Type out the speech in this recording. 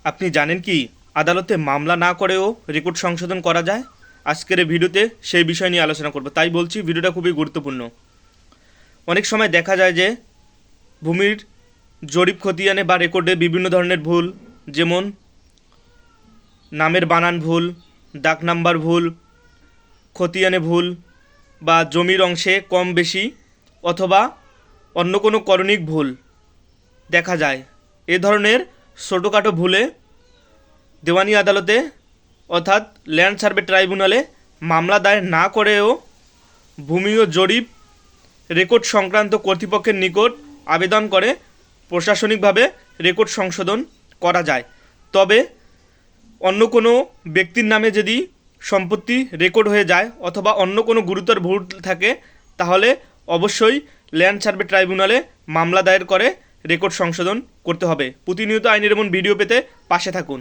আপনি জানেন কি আদালতে মামলা না করেও রেকর্ড সংশোধন করা যায়? আজকের এই ভিডিওতে সেই বিষয় নিয়ে আলোচনা করব, তাই বলছি ভিডিওটা খুবই গুরুত্বপূর্ণ। অনেক সময় দেখা যায় যে ভূমির জরিপ খতিয়ানে বা রেকর্ডে বিভিন্ন ধরনের ভুল, যেমন নামের বানান ভুল, দাগ নাম্বার ভুল, খতিয়ানে ভুল বা জমির অংশে কম বেশি অথবা অন্য কোনো করণিক ভুল দেখা যায়। এ ধরনের ছোটোখাটো ভুলে দেওয়ানি আদালতে অর্থাৎ ল্যান্ড সার্ভে ট্রাইব্যুনালে মামলা দায়ের না করেও ভূমি ও জরিপ রেকর্ড সংক্রান্ত কর্তৃপক্ষের নিকট আবেদন করে প্রশাসনিকভাবে রেকর্ড সংশোধন করা যায়। তবে অন্য কোনো ব্যক্তির নামে যদি সম্পত্তি রেকর্ড হয়ে যায় অথবা অন্য কোনো গুরুতর ভুল থাকে, তাহলে অবশ্যই ল্যান্ড সার্ভে ট্রাইব্যুনালে মামলা দায়ের করে রেকর্ড সংশোধন করতে হবে। প্রতিনিয়ত আইনের এমন ভিডিও পেতে পাশে থাকুন।